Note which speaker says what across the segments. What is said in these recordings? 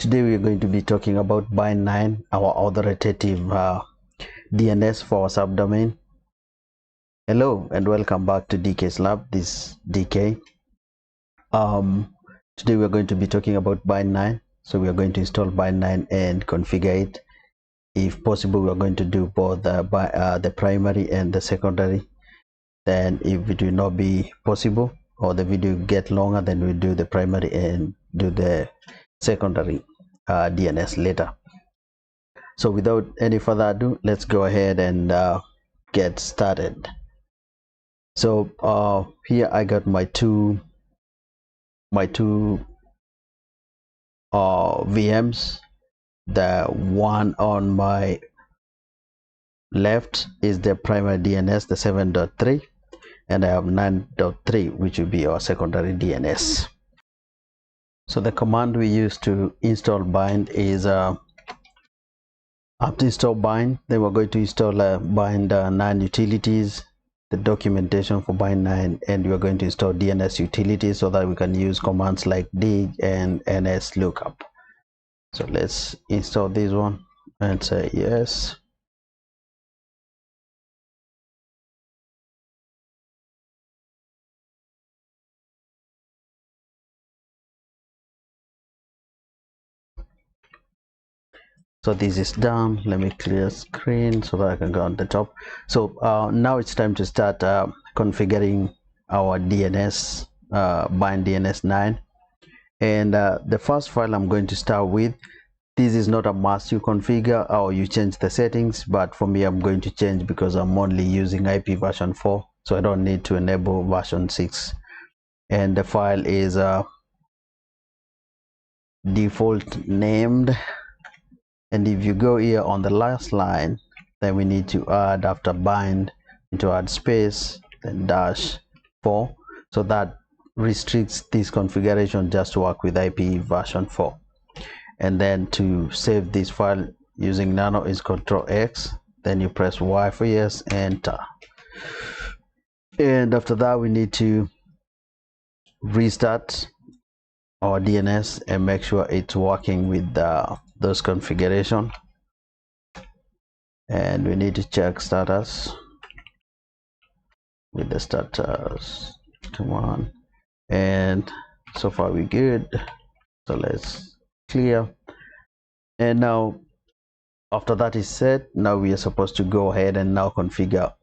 Speaker 1: Today we are going to be talking about BIND9, our authoritative DNS for our subdomain. Hello and welcome back to DK's Lab. This is DK. Today we are going to be talking about BIND9. So we are going to install BIND9 and configure it. If possible, we are going to do both the primary and the secondary. Then if it will not be possible or the video get longer, then we'll do the primary and do the secondary DNS later. So without any further ado, let's go ahead and get started. So here I got my two VMs. The one on my left is the primary DNS, the 7.3, and I have 9.3, which will be our secondary DNS. So the command we use to install bind is after install bind, then we're going to install BIND9 utilities, the documentation for BIND9, and we're going to install DNS utilities so that we can use commands like dig and ns lookup. So let's install this one and say yes. So this is done. Let me clear screen so that I can go on the top. So now it's time to start configuring our DNS, BIND DNS 9. And the first file I'm going to start with, this is not a must you configure or you change the settings, but for me I'm going to change because I'm only using IP version 4, so I don't need to enable version 6. And the file is default named. And if you go here on the last line, then we need to add after bind, into add space, then -4, so that restricts this configuration just to work with IP version 4. And then to save this file using nano is Control X, then you press Y for yes, enter. And after that we need to restart our DNS and make sure it's working with those configuration, and we need to check status with the status. Come on, and so far we good. So let's clear. And now after that is set, now we are supposed to go ahead and now configure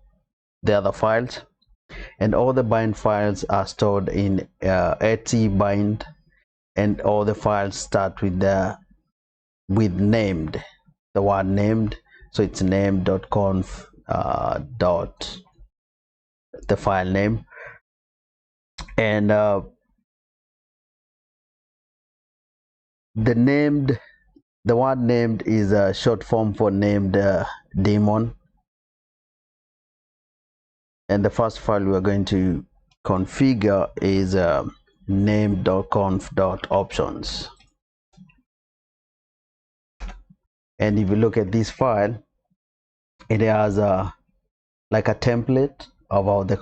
Speaker 1: the other files, and all the bind files are stored in etc bind, and all the files start with named, the word named. So it's name.conf dot the file name, and the word named is a short form for named daemon. And the first file we are going to configure is name.conf.options. And if you look at this file, it has like a template of how the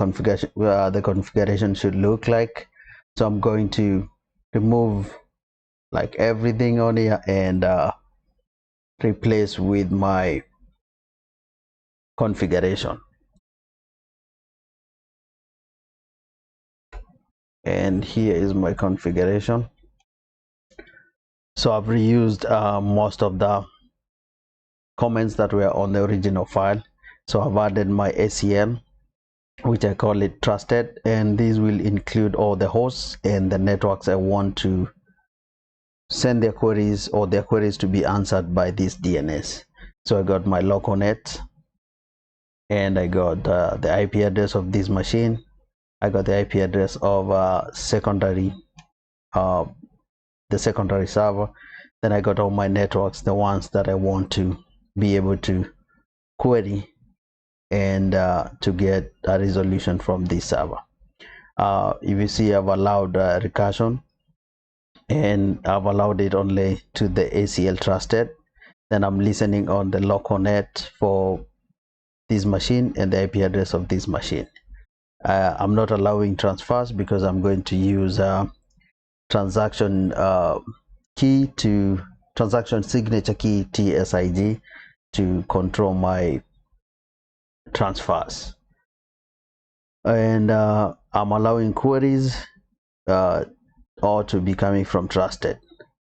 Speaker 1: configuration should look like. So I'm going to remove like everything on here and replace with my configuration. And here is my configuration. So I've reused most of the comments that were on the original file. So I've added my ACL, which I call it trusted, and this will include all the hosts and the networks I want to send their queries or their queries to be answered by this DNS. So I got my local net, and I got the IP address of this machine. I got the IP address of the secondary server. Then I got all my networks, the ones that I want to be able to query and to get a resolution from this server. If you see, I've allowed recursion, and I've allowed it only to the ACL trusted. Then I'm listening on the local net for this machine and the IP address of this machine. I'm not allowing transfers because I'm going to use transaction key to transaction signature key TSIG to control my transfers, and I'm allowing queries all to be coming from trusted.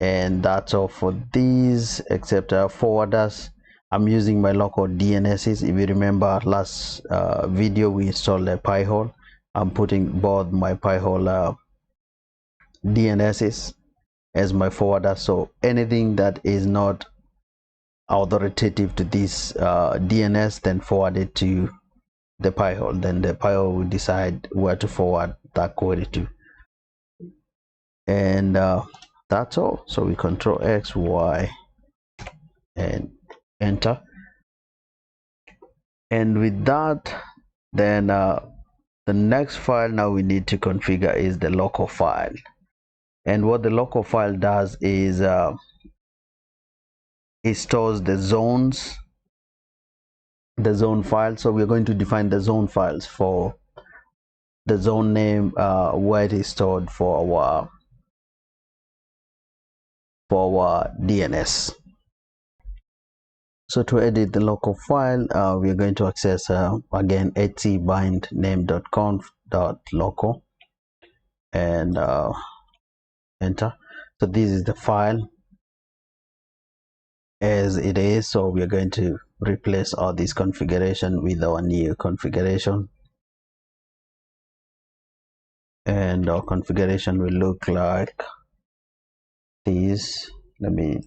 Speaker 1: And that's all for these, except forwarders. I'm using my local DNSs. If you remember last video, we installed a Pi-hole. I'm putting both my Pi-hole DNSs as my forwarder, so anything that is not authoritative to this DNS, then forward it to the Pi-hole. Then the Pi-hole will decide where to forward that query to. And that's all. So we control X, Y, and enter. And with that, then the next file now we need to configure is the local file. And what the local file does is it stores the zones, the zone file. So we're going to define the zone files for the zone name, where it is stored for our DNS. So to edit the local file, we are going to access again bind9.conf.local and enter. So this is the file as it is. So we are going to replace all this configuration with our new configuration, and our configuration will look like this. Let me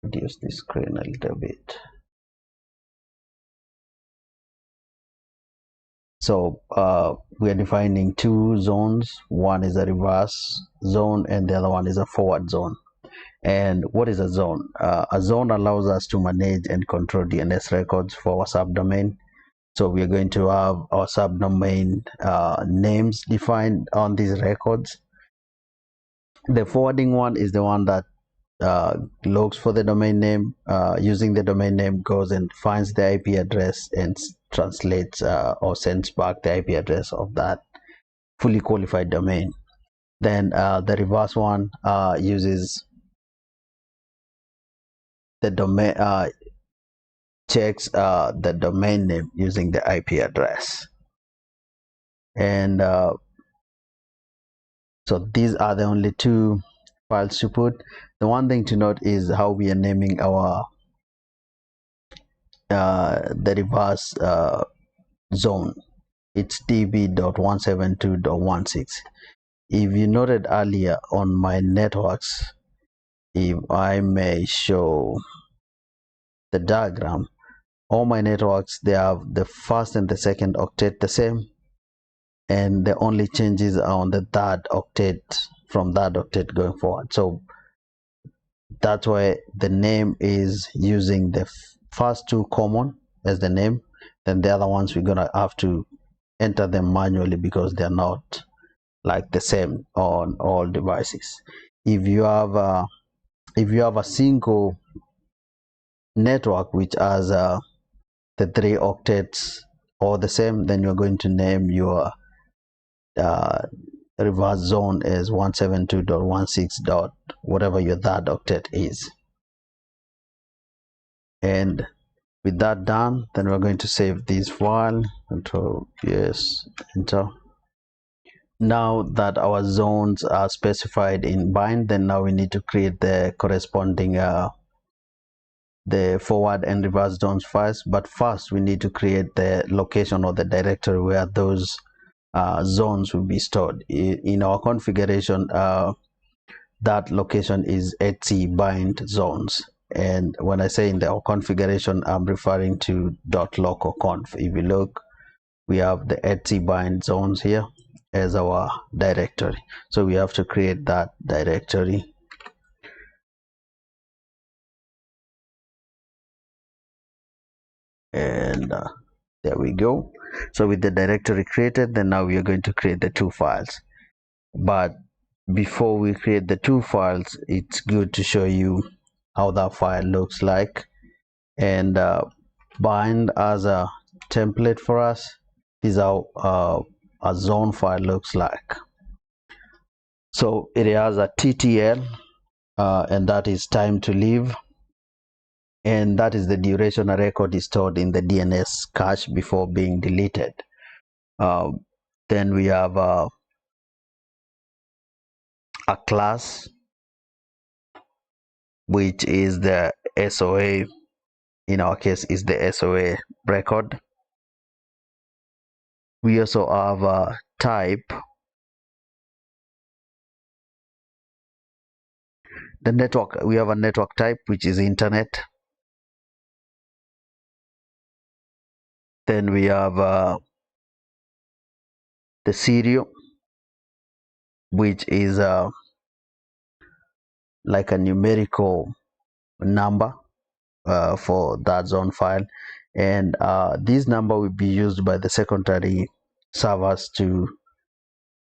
Speaker 1: reduce the screen a little bit. So we are defining two zones. One is a reverse zone and the other one is a forward zone. And what is a zone? A zone allows us to manage and control DNS records for our subdomain. So we are going to have our subdomain names defined on these records. The forwarding one is the one that looks for the domain name, using the domain name, goes and finds the IP address and translates or sends back the IP address of that fully qualified domain. Then the reverse one uses the domain, checks the domain name using the IP address. And so these are the only two files to put. The one thing to note is how we are naming our the reverse zone. It's db.172.16. If you noted earlier on my networks, if I may show the diagram, all my networks, they have the first and the second octet the same, and the only changes are on the third octet, from that octet going forward. So that's why the name is using the first two common as the name, then the other ones we're gonna have to enter them manually because they're not like the same on all devices. If you have a single network which has the three octets all the same, then you're going to name your reverse zone as 172.16. whatever your third octet is. And with that done, then we're going to save this file. Control yes, enter. Now that our zones are specified in bind, then now we need to create the corresponding the forward and reverse zones files. But first we need to create the location or the directory where those zones will be stored. In our configuration, that location is etc bind zones. And when I say in our configuration, I'm referring to .localconf. If you look, we have the etc bind zones here as our directory. So we have to create that directory. And there we go. So with the directory created, then now we are going to create the two files. But before we create the two files, it's good to show you how that file looks like. And bind as a template for us is how a zone file looks like. So it has a TTL and that is time to live, and that is the duration a record is stored in the DNS cache before being deleted. Then we have a class, which is the SOA. In our case, is the SOA record. We also have a type. The network, we have a network type, which is internet. Then we have the serial, which is like a numerical number for that zone file, and this number will be used by the secondary servers to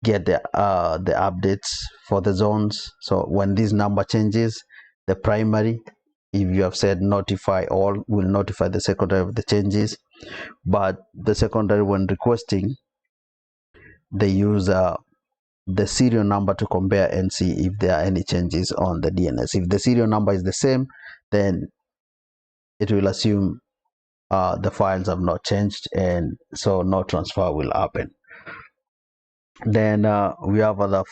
Speaker 1: get the updates for the zones. So when this number changes, the primary, if you have said notify all, will notify the secondary of the changes, but the secondary, when requesting, they use the serial number to compare and see if there are any changes on the DNS. If the serial number is the same, then it will assume the files have not changed, and so no transfer will happen. Then we have other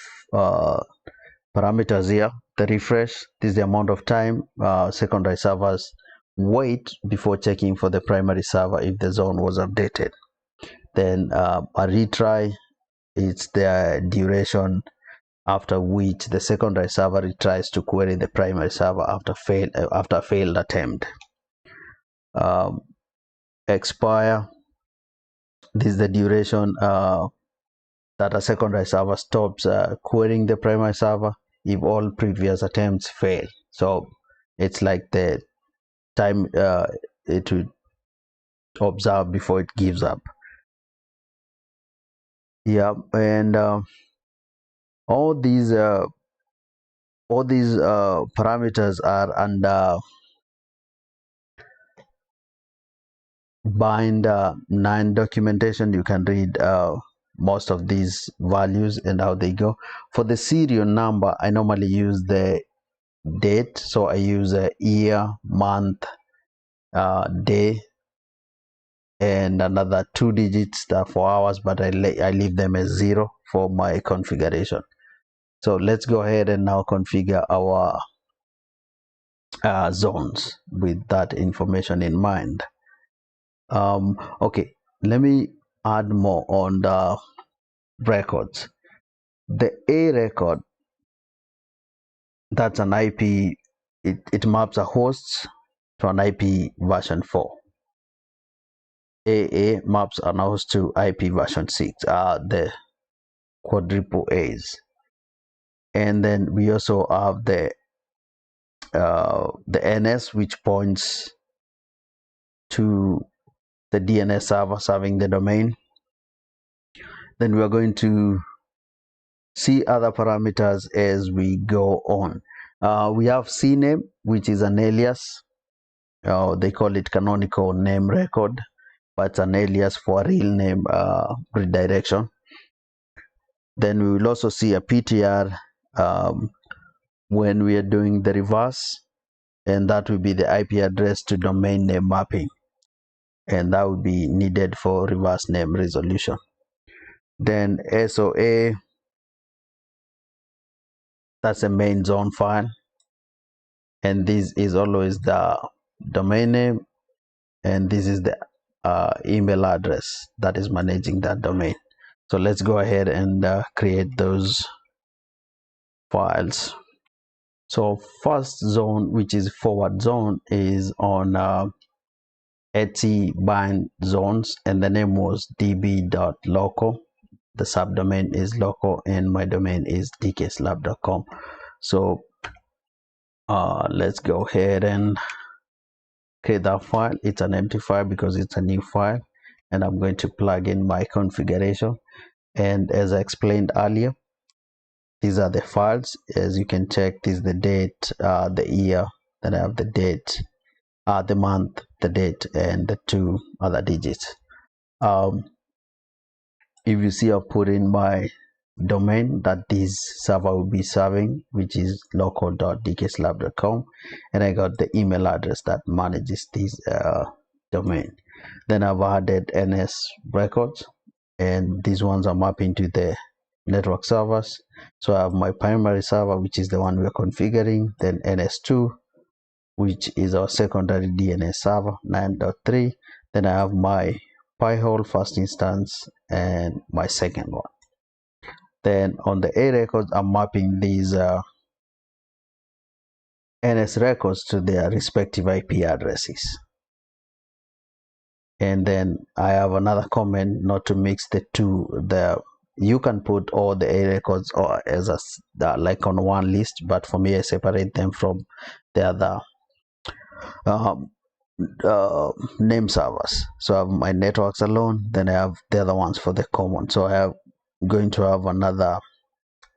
Speaker 1: parameters here. The refresh, this is the amount of time secondary servers wait before checking for the primary server if the zone was updated. Then a retry, it's the duration after which the secondary server retries to query the primary server after a failed attempt. Expire, this is the duration that a secondary server stops querying the primary server if all previous attempts fail. So it's like the time it will observe before it gives up. Yeah, and all these parameters are under BIND9 documentation. You can read most of these values and how they go. For the serial number, I normally use the date, so I use a year, month, day, and another 2 digits for hours, but I leave them as 0 for my configuration. So let's go ahead and now configure our zones with that information in mind. Okay, let me add more on the records. The A record, that's an IP, it maps a host to an IP version 4. AA maps an host to IP version 6, the quadruple A's. And then we also have the NS, which points to the DNS server serving the domain. Then we are going to see other parameters as we go on. We have CNAME, which is an alias. They call it canonical name record, but it's an alias for a real name redirection. Then we will also see a PTR when we are doing the reverse, and that will be the IP address to domain name mapping, and that would be needed for reverse name resolution. Then SOA, that's a main zone file, and this is always the domain name, and this is the email address that is managing that domain. So let's go ahead and create those files. So first zone, which is forward zone, is on bind zones, and the name was db.local. The subdomain is local, and my domain is dkslab.com. So let's go ahead and create that file. It's an empty file because it's a new file, and I'm going to plug in my configuration. And as I explained earlier, these are the files. As you can check, this is the date, the year, then I have the date, the month, the date, and the 2 other digits. If you see, I've put in my domain that this server will be serving, which is local.dkslab.com, and I got the email address that manages this domain. Then I've added NS records, and these ones are mapping to the network servers. So I have my primary server, which is the one we're configuring, then NS2, which is our secondary DNS server 9.3. Then I have my Pi-hole first instance and my second one. Then on the A records, I'm mapping these NS records to their respective IP addresses. And then I have another comment not to mix the two. You can put all the A records or as like on one list, but for me I separate them from the other name servers. So I have my networks alone, then I have the other ones for the common. So I have going to have another,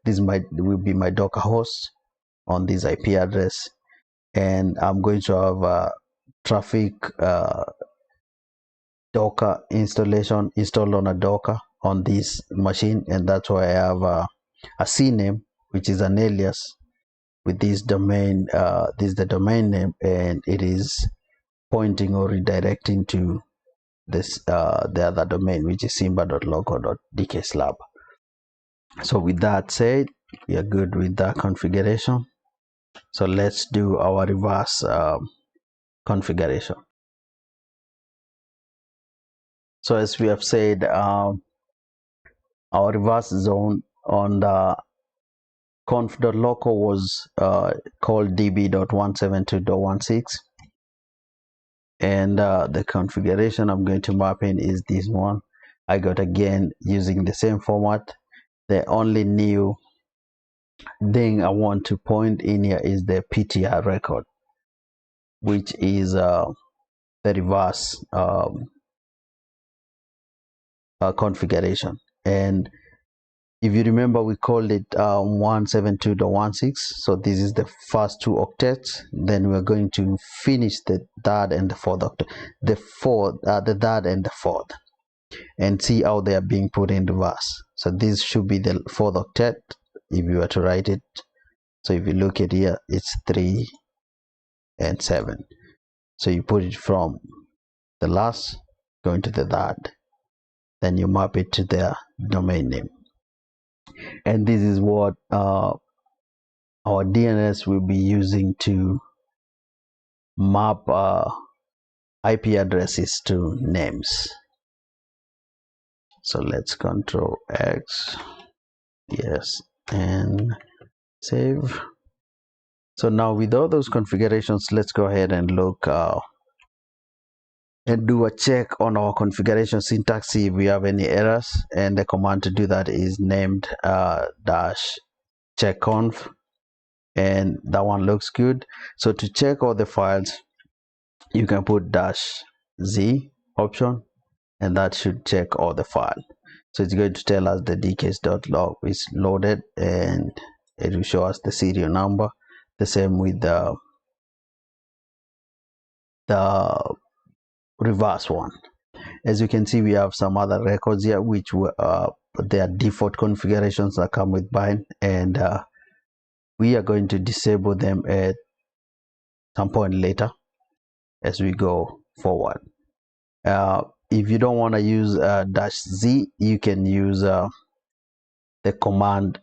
Speaker 1: will be my Docker host on this IP address, and I'm going to have a traffic Docker installation installed on a Docker on this machine, and that's why I have a CNAME, which is an alias with this domain. This is the domain name, and it is pointing or redirecting to this the other domain, which is simba.local.dkslab. So with that said, we are good with that configuration. So let's do our reverse configuration. So as we have said, our reverse zone on the conf.local was called db.172.16, and the configuration I'm going to map in is this one. I got again using the same format. The only new thing I want to point in here is the PTR record, which is the reverse configuration. And if you remember, we called it 172.16. So this is the first two octets. Then we're going to finish the third and the fourth octet, the third and the fourth, and see how they are being put in reverse. So this should be the fourth octet if you were to write it. So if you look at here, it's 3 and 7. So you put it from the last going to the third, then you map it to their domain name. And this is what our DNS will be using to map IP addresses to names. So let's Control X, yes, and save. So now with all those configurations, let's go ahead and look and do a check on our configuration syntax, see if we have any errors. And the command to do that is named dash checkconf, and that one looks good. So to check all the files, you can put -z option, and that should check all the file. So it's going to tell us the dks.log is loaded, and it will show us the serial number. The same with the reverse one. As you can see, we have some other records here which were their default configurations that come with bind, and we are going to disable them at some point later as we go forward. If you don't want to use -z, you can use the command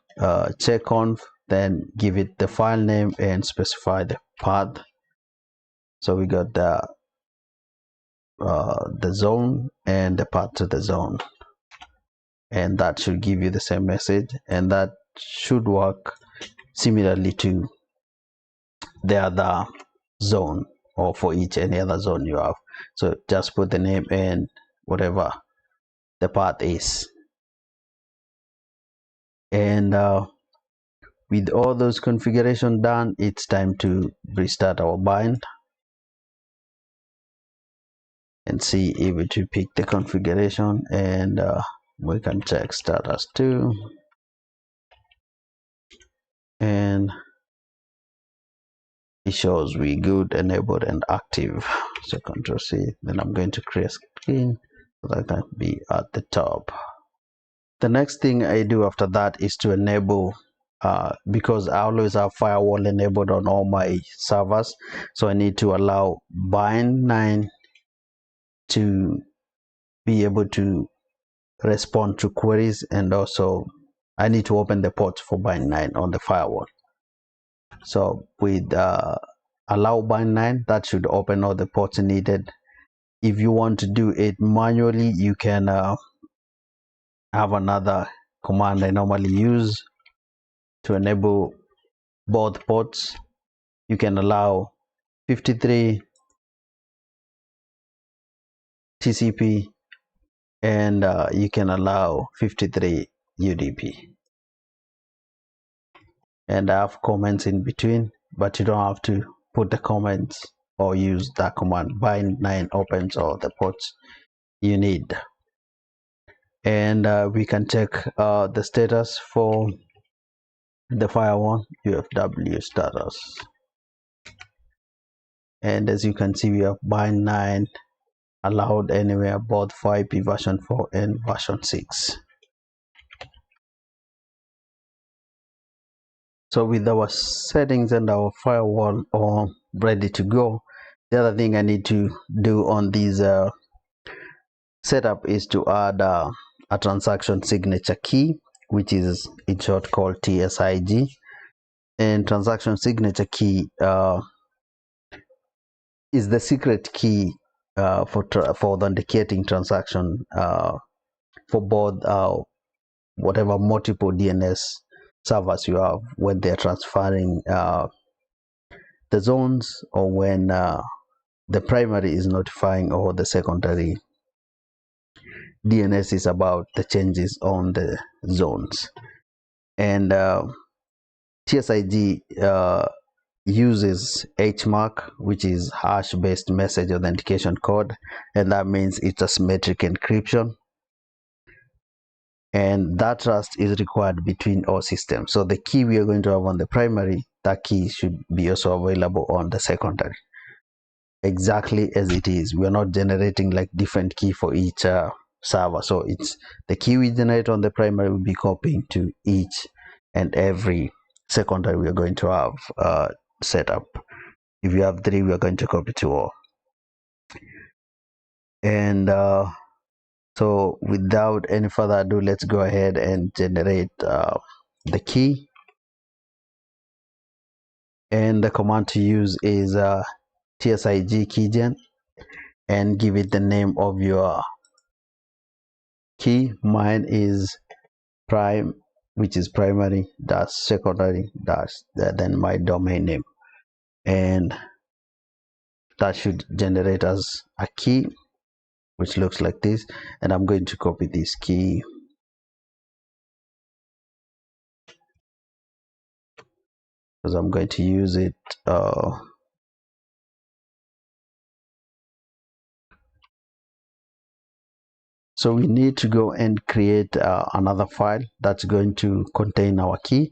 Speaker 1: checkconf, then give it the file name and specify the path. So we got the zone and the path to the zone, and that should give you the same message, and that should work similarly to the other zone, or for any other zone you have. So just put the name and whatever the path is. And with all those configuration done, it's time to restart our bind and see if it will pick the configuration, and we can check status 2, and it shows we good, enabled and active. So Control C, then I'm going to create screen so that can be at the top. The next thing I do after that is to enable, because I always have firewall enabled on all my servers, so I need to allow BIND9 to be able to respond to queries, and also I need to open the ports for BIND9 on the firewall. So with allow BIND9, that should open all the ports needed. If you want to do it manually, you can have another command I normally use to enable both ports. You can allow 53 TCP, and you can allow 53 UDP, and I have comments in between, but you don't have to put the comments or use that command. BIND9 opens all the ports you need. And we can check the status for the firewall, UFW status, and as you can see, we have BIND9 allowed anywhere, both for IP version 4 and version 6. So with our settings and our firewall all ready to go, the other thing I need to do on this setup is to add a transaction signature key, which is in short called TSIG. And transaction signature key is the secret key for authenticating transaction for both whatever multiple DNS servers you have when they're transferring the zones, or when the primary is notifying or the secondary DNS is about the changes on the zones. And TSIG uses HMAC, which is hash based message authentication code, and that means it's a symmetric encryption, and that trust is required between all systems. So the key we are going to have on the primary, that key should be also available on the secondary, exactly as it is. We are not generating like different key for each server, so it's the key we generate on the primary will be copying to each and every secondary we are going to have set up. If you have 3, we are going to copy to all. And so without any further ado, let's go ahead and generate the key. And the command to use is TSIG keygen, and give it the name of your key. Mine is prime, which is primary dash secondary dash then my domain name, and that should generate us a key which looks like this. And I'm going to copy this key because I'm going to use it so we need to go and create another file that's going to contain our key,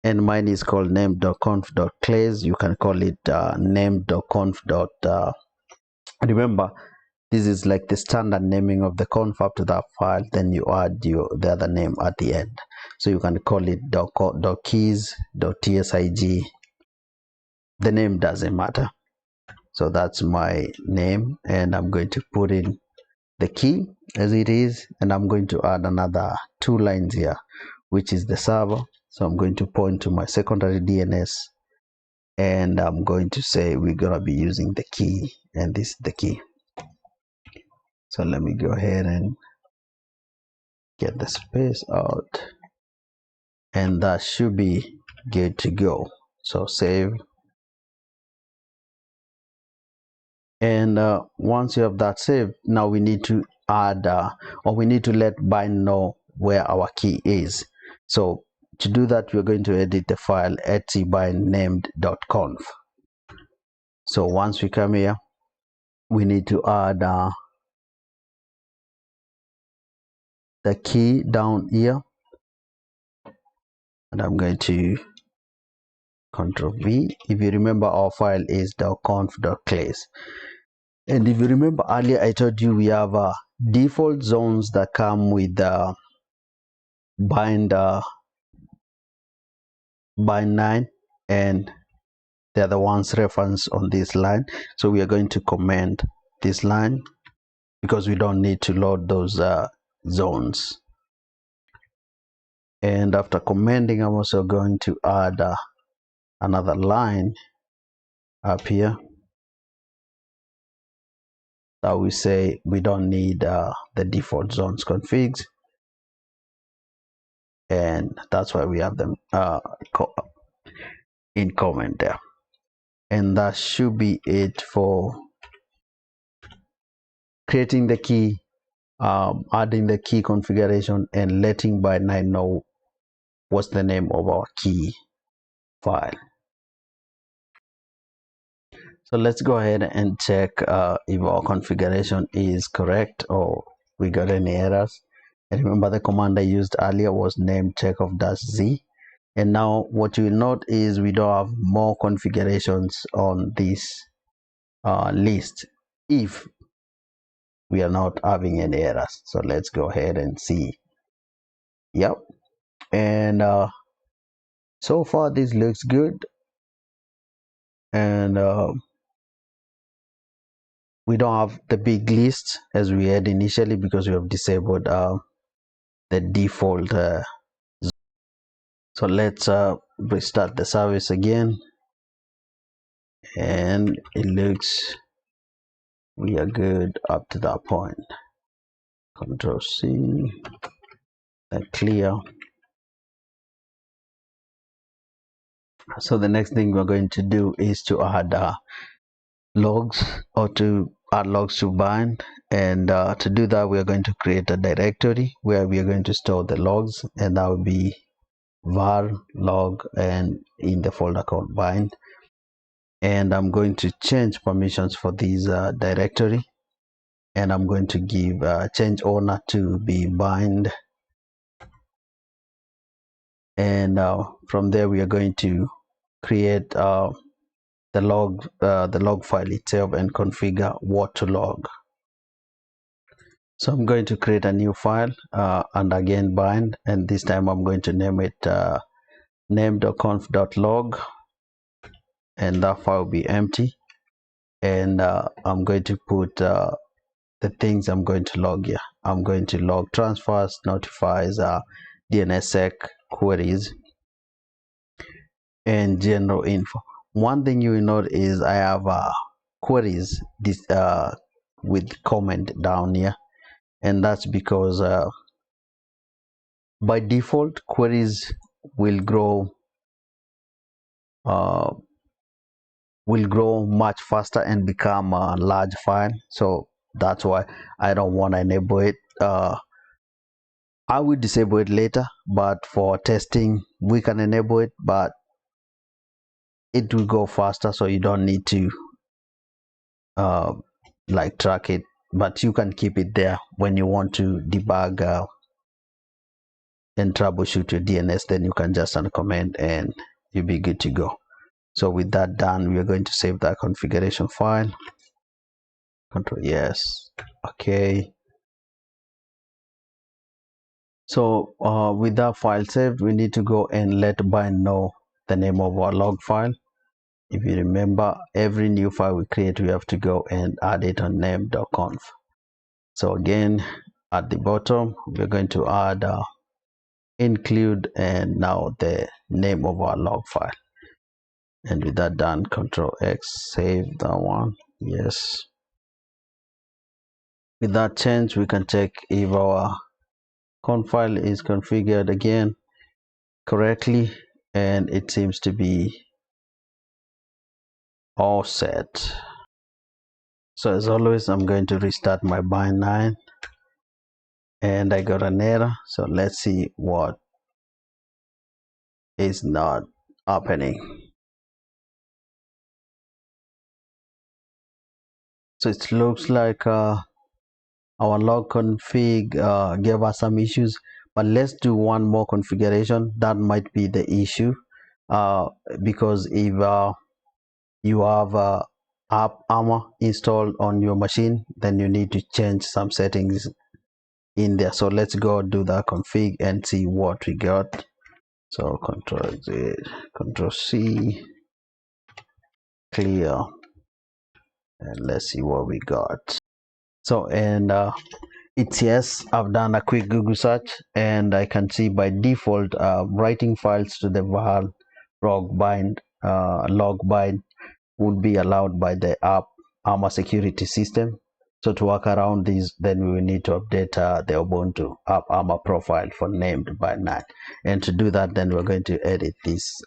Speaker 1: and mine is called name.conf.clays. You can call it name.conf. Remember, this is like the standard naming of the conf up to that file, then you add the other name at the end. So you can call it .keys.tsig. The name doesn't matter. So that's my name, and I'm going to put in the key as it is, and I'm going to add another 2 lines here, which is the server. So I'm going to point to my secondary DNS, and I'm going to say we're gonna be using the key, and this is the key. So let me go ahead and get the space out, and that should be good to go. So save, and once you have that saved, now we need to add or we need to let bind know where our key is. So to do that, we're going to edit the file etcbind-named.conf. So once we come here, we need to add the key down here, and I'm going to Ctrl V. If you remember, our file is .conf.clays, and if you remember earlier I told you we have default zones that come with BIND9, and they're the ones referenced on this line. So we are going to comment this line because we don't need to load those zones. And after commenting, I'm also going to add another line up here that we say we don't need the default zones configs, and that's why we have them in comment there. And that should be it for creating the key, adding the key configuration, and letting BIND9 know what's the name of our key file. So let's go ahead and check if our configuration is correct or we got any errors. And remember, the command I used earlier was name check of -z. And now what you will note is we don't have more configurations on this list if we are not having any errors. So let's go ahead and see. Yep. And so far this looks good. And we don't have the big list as we had initially because we have disabled the default. So let's restart the service again, and it looks we are good up to that point. Control C and clear. So the next thing we're going to do is to add logs, or to add logs to bind. And to do that, we are going to create a directory where we are going to store the logs, and that will be var log and in the folder called bind. And I'm going to change permissions for this directory, and I'm going to give change owner to be bind. And from there we are going to create the log file itself and configure what to log. So I'm going to create a new file and again bind, and this time I'm going to name it name.conf.log, and that file will be empty. And I'm going to put the things I'm going to log here. I'm going to log transfers, notifies, DNSSEC queries, and general info. One thing you will note is I have queries with comment down here, and that's because by default queries will grow much faster and become a large file. So that's why I don't want to enable it. I will disable it later, but for testing we can enable it, but it will go faster, so you don't need to like track it, but you can keep it there when you want to debug and troubleshoot your DNS. Then you can just uncomment and you'll be good to go. So with that done, we are going to save that configuration file. Control yes, okay. So with that file saved, we need to go and let bind know the name of our log file. If you remember, every new file we create, we have to go and add it on name.conf. So again, at the bottom, we're going to add include and now the name of our log file. And with that done, Control X, save that one. Yes. With that change, we can check if our conf file is configured again correctly, and it seems to be all set. So as always, I'm going to restart my BIND9, and I got an error. So let's see what is not happening. So it looks like our log config gave us some issues, but let's do one more configuration. That might be the issue, because if you have app armor installed on your machine, then you need to change some settings in there. So let's go do that config and see what we got. So Control Z, Control C, clear, and let's see what we got. So, and it's yes, I've done a quick Google search and I can see by default writing files to the var log bind would be allowed by the app ARMA security system. So to work around this, then we will need to update the Ubuntu app ARMA profile for named BIND9. And to do that, then we're going to edit this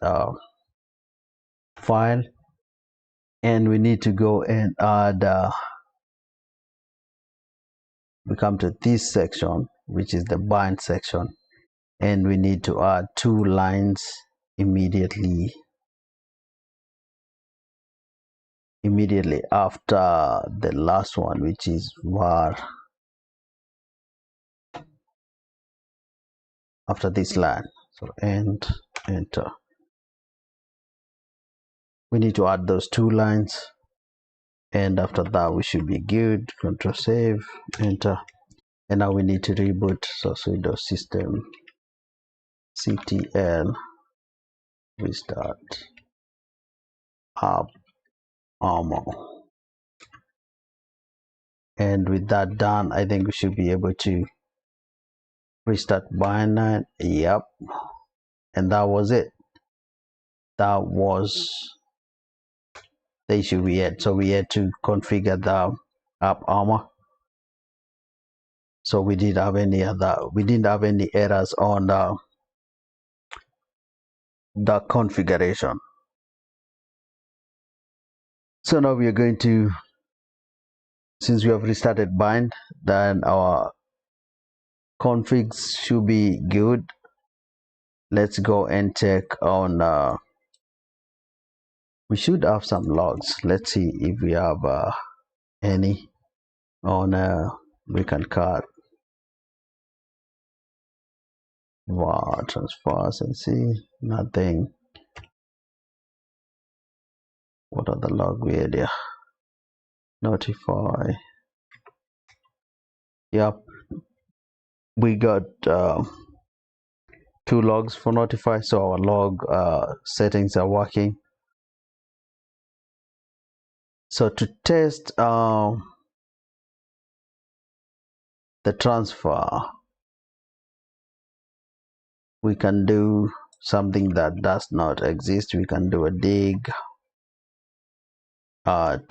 Speaker 1: file, and we need to go and add we come to this section, which is the bind section, and we need to add 2 lines immediately after the last one, which is var. After this line, so enter, we need to add those 2 lines, and after that we should be good. Control save, enter, and now we need to reboot. So sudo system ctl restart app ARMA, and with that done, I think we should be able to restart BIND9. Yep, and that was it. That was the issue we had. So we had to configure the app ARMA. So we didn't have any errors on the configuration. So now we are going to, since we have restarted bind, then our configs should be good. Let's go and check on we should have some logs. Let's see if we have any on beacon card var transfers and see nothing. What are the log we had here? Notify. Yep, we got 2 logs for notify, so our log settings are working. So to test the transfer, we can do something that does not exist. We can do a dig at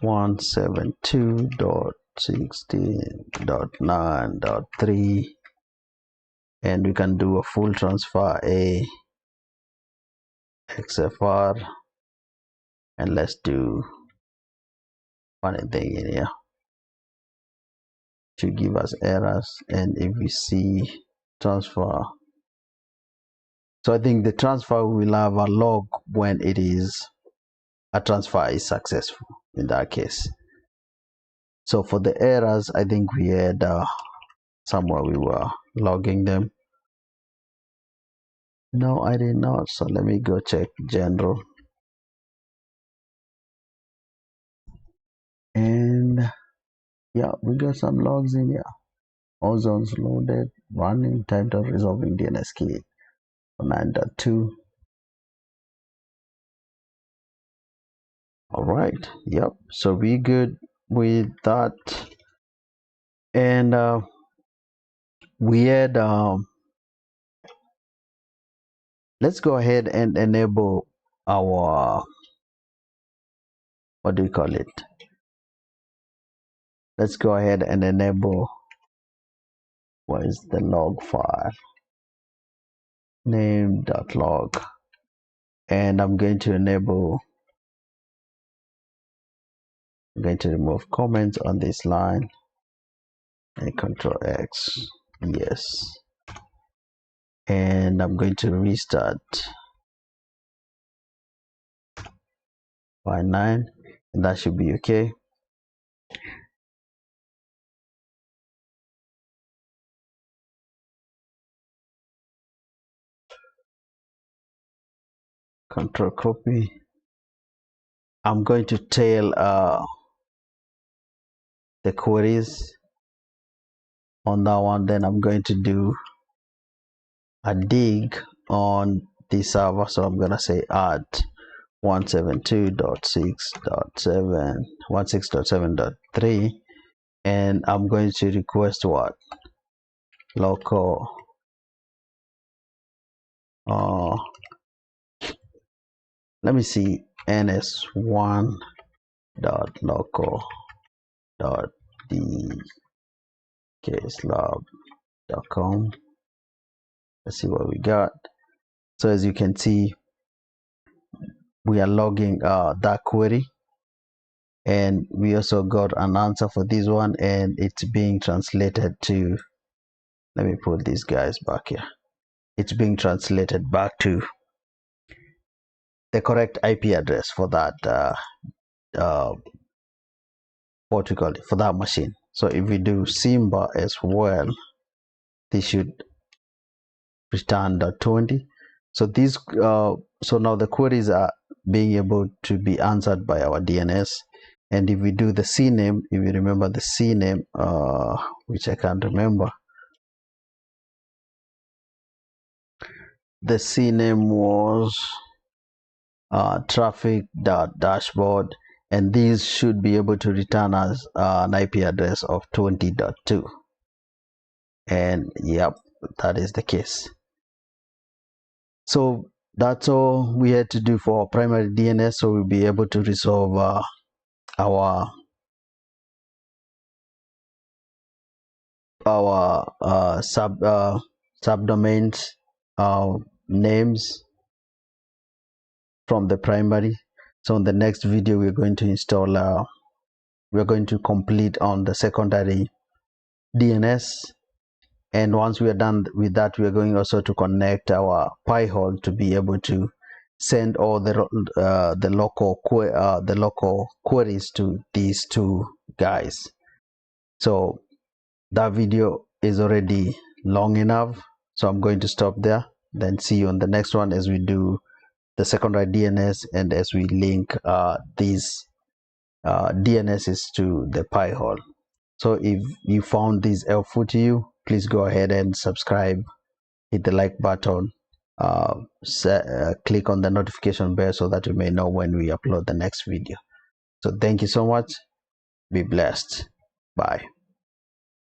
Speaker 1: 172.16.9.3, and we can do a full transfer a XFR, and let's do funny thing in here to give us errors. And if we see transfer, so I think the transfer will have a log when it is a transfer is successful in that case. So for the errors, I think we had somewhere we were logging them. No, I did not. So let me go check general, and yeah, we got some logs in here. All zones loaded, running, title, resolving DNS key 9.2. All right, yep, so we good with that. And we had let's go ahead and enable our, what do we call it, let's go ahead and enable, what is the log file, name.log, and I'm going to remove comments on this line and Control X, yes, and I'm going to restart BIND9, and that should be okay. Control copy. I'm going to tell the queries on that one. Then I'm going to do a dig on the server. So I'm gonna say add 172.6.7 and I'm going to request what local let me see, ns1 dot local dot dkslab.com. Let's see what we got. So as you can see, we are logging that query, and we also got an answer for this one, and it's being translated to, let me put these guys back here, it's being translated back to the correct IP address for that what we call it, for that machine. So if we do Simba as well, this should return .20. So these so now the queries are being able to be answered by our DNS. And if we do the CNAME, if you remember the CNAME, which I can't remember, the CNAME was traffic.dashboard, and these should be able to return us an IP address of 20.2. And yep, that is the case. So that's all we had to do for our primary DNS, so we'll be able to resolve our subdomains names from the primary. So in the next video, we're going to install we're going to complete on the secondary DNS, and once we are done with that, we are going also to connect our Pi-hole to be able to send all the local queries to these two guys. So that video is already long enough, so I'm going to stop there. Then see you on the next one as we do the secondary DNS and as we link these DNSs to the Pi-hole. So if you found this helpful to you, please go ahead and subscribe, hit the like button, click on the notification bell so that you may know when we upload the next video. So thank you so much. Be blessed. Bye.